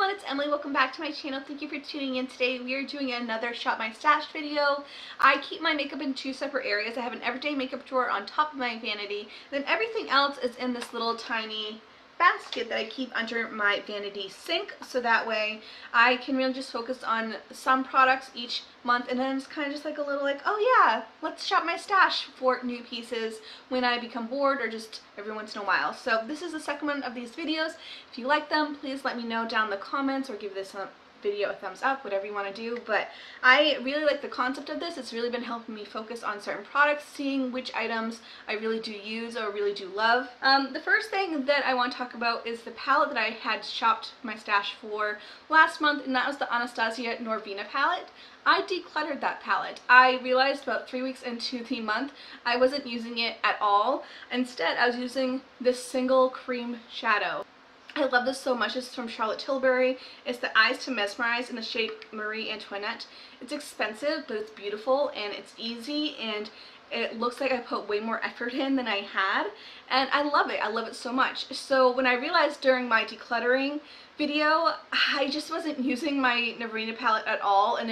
everyone, it's Emily. Welcome back to my channel. Thank you for tuning in today. We are doing another Shop My Stash video. I keep my makeup in two separate areas. I have an everyday makeup drawer on top of my vanity. Then everything else is in this little tiny basket that I keep under my vanity sink, so that way I can really just focus on some products each month, and then it's kind of just like a little like, oh yeah, let's shop my stash for new pieces when I become bored or just every once in a while. So this is the second one of these videos. If you like them, please let me know down in the comments or give this video a thumbs up, whatever you want to do. But I really like the concept of this. It's really been helping me focus on certain products, seeing which items I really do use or really do love. The first thing that I want to talk about is the palette that I had shopped my stash for last month, and that was the Anastasia Norvina palette. I decluttered that palette. I realized about 3 weeks into the month I wasn't using it at all. Instead, I was using this single cream shadow. I love this so much. It's from Tilbury. It's the Eyes to Mezmorize in the shade Marie Antoinette. It's expensive, but it's beautiful and it's easy, and it looks like I put way more effort in than I had, and I love it. I love it so much. So when I realized during my decluttering video, I just wasn't using my Norvina palette at all, and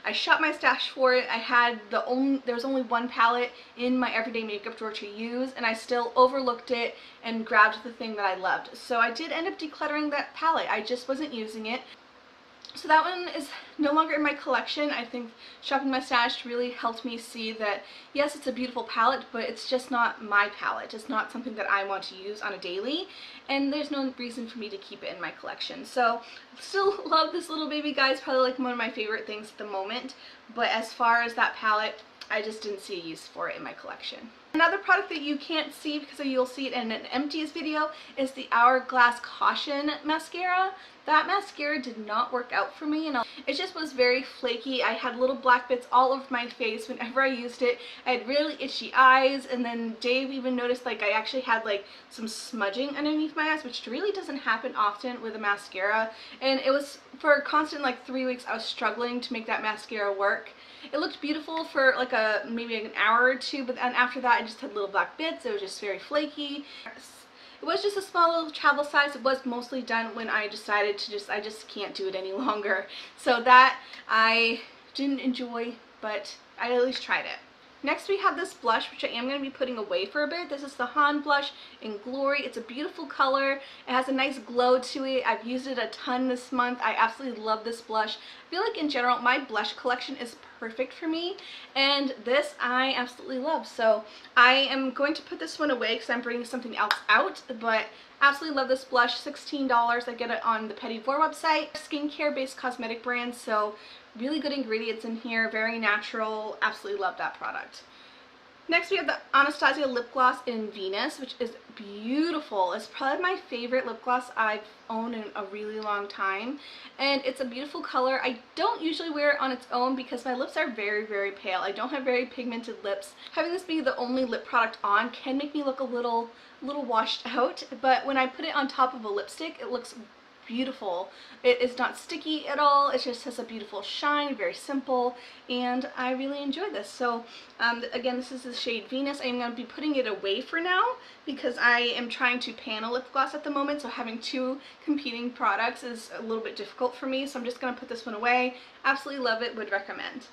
I shot my stash for it. There was only one palette in my everyday makeup drawer to use, and I still overlooked it and grabbed the thing that I loved. So I did end up decluttering that palette. I just wasn't using it. So that one is no longer in my collection. I think shopping my stash really helped me see that, yes, it's a beautiful palette, but it's just not my palette. It's not something that I want to use on a daily, and there's no reason for me to keep it in my collection. So still love this little baby guy. It's probably like one of my favorite things at the moment, but as far as that palette, I just didn't see a use for it in my collection. Another product that you can't see because you'll see it in an empties video is the Hourglass Caution mascara. That mascara did not work out for me, and it just was very flaky. I had little black bits all over my face whenever I used it. I had really itchy eyes, and then Dave even noticed like I actually had like some smudging underneath my eyes, which really doesn't happen often with a mascara. And it was for a constant like 3 weeks I was struggling to make that mascara work. It looked beautiful for like maybe an hour or two, but then after that I just had little black bits. It was just very flaky. It was just a small little travel size. It was mostly done when I decided to I just can't do it any longer. So that I didn't enjoy, but I at least tried it. Next we have this blush, which I am going to be putting away for a bit. This is the Han blush in Glory. It's a beautiful color. It has a nice glow to it. I've used it a ton this month. I absolutely love this blush. I feel like in general my blush collection is perfect for me, and this I absolutely love. So I am going to put this one away because I'm bringing something else out, but absolutely love this blush. $16. I get it on the Petit Vour website. Skincare based cosmetic brand, so really good ingredients in here, very natural. Absolutely love that product. Next we have the Anastasia lip gloss in Venus, which is beautiful. It's probably my favorite lip gloss I've owned in a really long time, and it's a beautiful color. I don't usually wear it on its own because my lips are very, very pale. I don't have very pigmented lips. Having this be the only lip product on can make me look a little washed out, but when I put it on top of a lipstick, it looks beautiful. It is not sticky at all. It just has a beautiful shine, very simple, and I really enjoy this. So again, this is the shade Venus. I'm going to be putting it away for now because I am trying to pan a lip gloss at the moment, so having two competing products is a little bit difficult for me, so I'm just going to put this one away. Absolutely love it, would recommend.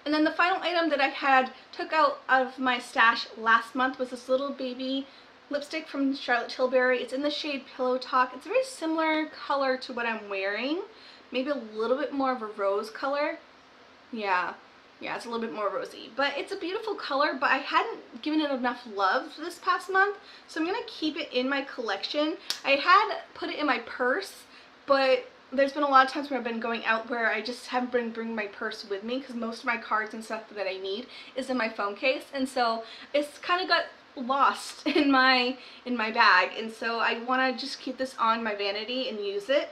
And then the final item that I took out of my stash last month was this little baby lipstick from Tilbury. It's in the shade Pillowtalk. It's a very similar color to what I'm wearing, maybe a little bit more of a rose color. Yeah, it's a little bit more rosy, but it's a beautiful color, but I hadn't given it enough love this past month, so I'm gonna keep it in my collection. I had put it in my purse, but there's been a lot of times where I've been going out where I just haven't been bringing my purse with me because most of my cards and stuff that I need is in my phone case, and so it's kind of got lost in my bag, and so I want to just keep this on my vanity and use it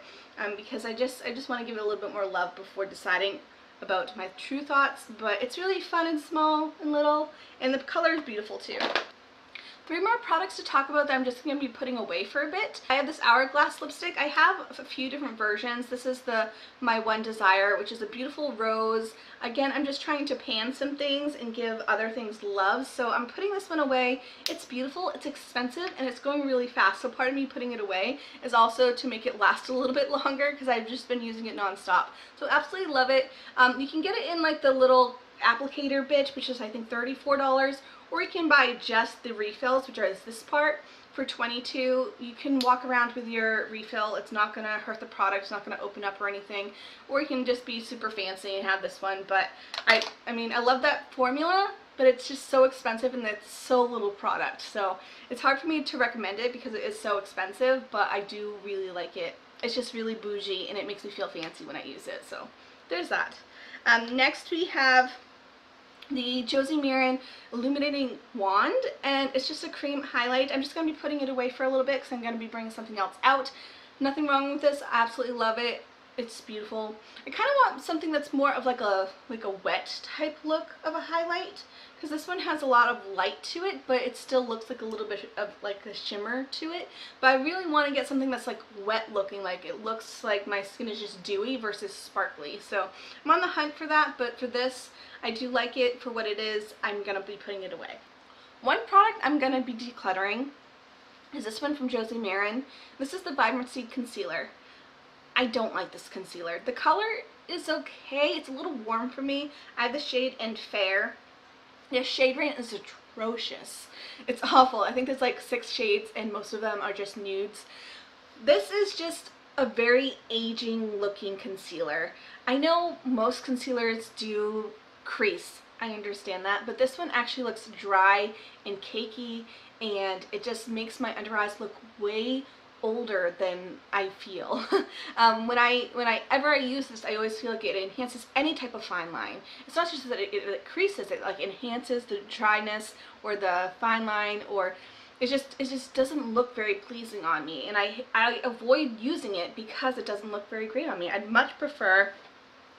because I just want to give it a little bit more love before deciding about my true thoughts. But it's really fun and small and little, and the color is beautiful too. Three more products to talk about that I'm just going to be putting away for a bit. I have this Hourglass lipstick. I have a few different versions. This is the My One Desire, which is a beautiful rose. Again, I'm just trying to pan some things and give other things love, so I'm putting this one away. It's beautiful, it's expensive, and it's going really fast, so part of me putting it away is also to make it last a little bit longer because I've just been using it non-stop. So absolutely love it. You can get it in like the little applicator bit, which is I think $34, or you can buy just the refills, which are this part, for $22. You can walk around with your refill. It's not going to hurt the product. It's not going to open up or anything. Or you can just be super fancy and have this one. But I mean, I love that formula, but it's just so expensive and it's so little product. So it's hard for me to recommend it because it is so expensive, but I do really like it. It's just really bougie and it makes me feel fancy when I use it. So there's that. Next we have the Josie Maran Illuminating Wand, and it's just a cream highlight. I'm just going to be putting it away for a little bit because I'm going to be bringing something else out. Nothing wrong with this. I absolutely love it. It's beautiful. I kind of want something that's more of like a wet type look of a highlight, because this one has a lot of light to it, but it still looks like a little bit of like a shimmer to it. But I really want to get something that's like wet looking, like it looks like my skin is just dewy versus sparkly. So I'm on the hunt for that, but for this, I do like it for what it is. I'm going to be putting it away. One product I'm going to be decluttering is this one from Josie Maran. This is the Vibrancy Concealer. I don't like this concealer. The color is okay. It's a little warm for me. I have the shade in Fair. The shade range is atrocious. It's awful. I think there's like 6 shades and most of them are just nudes. This is just a very aging looking concealer. I know most concealers do crease. I understand that, but this one actually looks dry and cakey, and it just makes my under eyes look way older than I feel. Whenever I use this, I always feel like it enhances any type of fine line. It's not just that it creases, it like enhances the dryness or the fine line, or it just doesn't look very pleasing on me, and I avoid using it because it doesn't look very great on me. I'd much prefer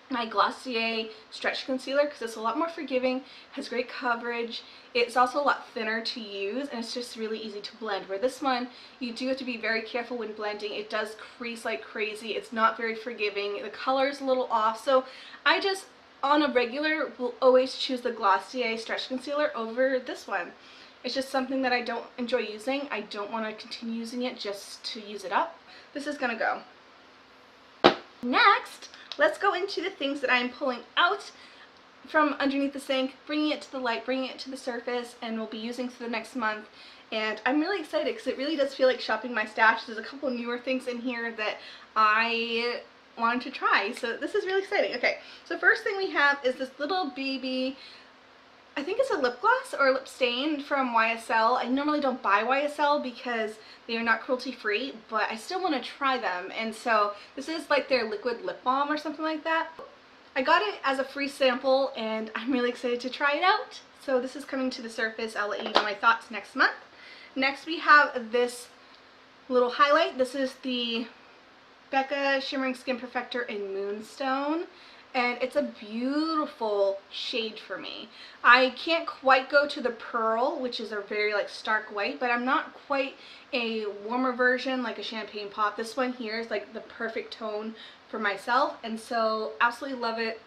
my Glossier Stretch Concealer because it's a lot more forgiving, has great coverage, it's also a lot thinner to use, and it's just really easy to blend. Where this one, you do have to be very careful when blending. It does crease like crazy, it's not very forgiving, the color is a little off, so I just, on a regular, will always choose the Glossier Stretch Concealer over this one. It's just something that I don't enjoy using. I don't want to continue using it just to use it up. This is gonna go. Next, let's go into the things that I'm pulling out from underneath the sink, bringing it to the light, bringing it to the surface, and we'll be using for the next month. And I'm really excited because it really does feel like shopping my stash. There's a couple newer things in here that I wanted to try, so this is really exciting. Okay, so first thing we have is this little baby, I think it's a lip gloss or a lip stain from YSL. I normally don't buy YSL because they are not cruelty free, but I still want to try them, and so this is like their liquid lip balm or something like that. I got it as a free sample and I'm really excited to try it out. So this is coming to the surface. I'll let you know my thoughts next month. Next we have this little highlight. This is the Becca Shimmering Skin Perfector in Moonstone, and it's a beautiful shade for me. I can't quite go to the pearl, which is a very like stark white, but I'm not quite a warmer version like a champagne pop. This one here is like the perfect tone for myself, and so absolutely love it.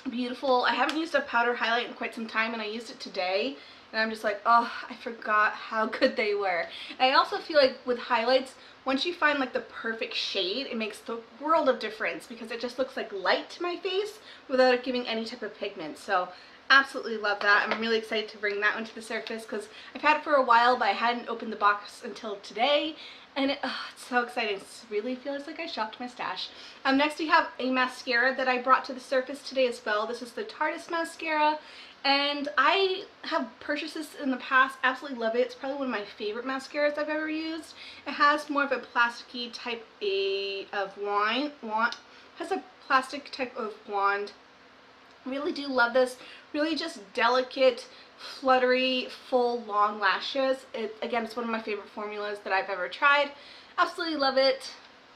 Beautiful. I haven't used a powder highlight in quite some time, and I used it today, and I'm just like, oh, I forgot how good they were. And I also feel like with highlights, once you find like the perfect shade, it makes the world of difference because it just looks like light to my face without it giving any type of pigment. So absolutely love that. I'm really excited to bring that one to the surface because I've had it for a while, but I hadn't opened the box until today, and it's so exciting. It really feels like I shopped my stash. Next we have a mascara that I brought to the surface today as well. This is the Tartest mascara, and I have purchased this in the past. Absolutely love it. It's probably one of my favorite mascaras I've ever used. It has more of a plasticky type of has a plastic type of wand. Really do love this. Really just delicate, fluttery, full, long lashes. Again, it's one of my favorite formulas that I've ever tried. Absolutely love it.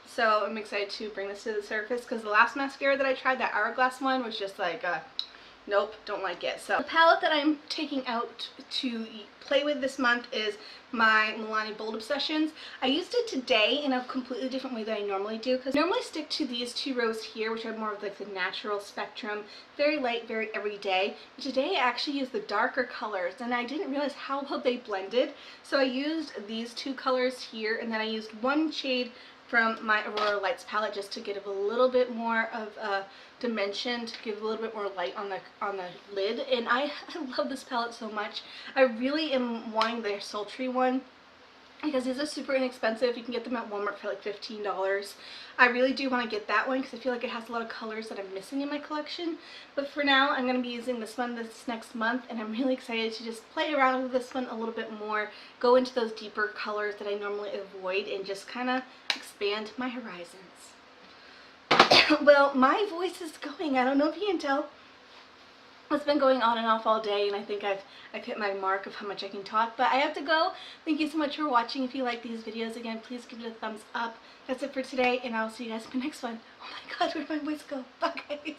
So I'm excited to bring this to the surface because the last mascara that I tried, that Hourglass one, was just like Nope, don't like it. So the palette that I'm taking out to play with this month is my Milani Bold Obsessions. I used it today in a completely different way than I normally do, because I normally stick to these two rows here, which are more of like the natural spectrum, very light, very everyday. But today I actually used the darker colors, and I didn't realize how well they blended. So I used these two colors here, and then I used one shade from my Aurora Lights palette just to give a little bit more of a dimension, to give a little bit more light on the lid. And I love this palette so much. I really am wanting their sultry one, because these are super inexpensive. You can get them at Walmart for like $15. I really do want to get that one because I feel like it has a lot of colors that I'm missing in my collection. But for now, I'm going to be using this one this next month, and I'm really excited to just play around with this one a little bit more, go into those deeper colors that I normally avoid, and just kind of expand my horizons. Well, my voice is going. I don't know if you can tell. It's been going on and off all day, and I think I've hit my mark of how much I can talk, but I have to go. Thank you so much for watching. If you like these videos, again, please give it a thumbs up. That's it for today, and I'll see you guys in the next one. Oh my god, where'd my voice go? Bye guys.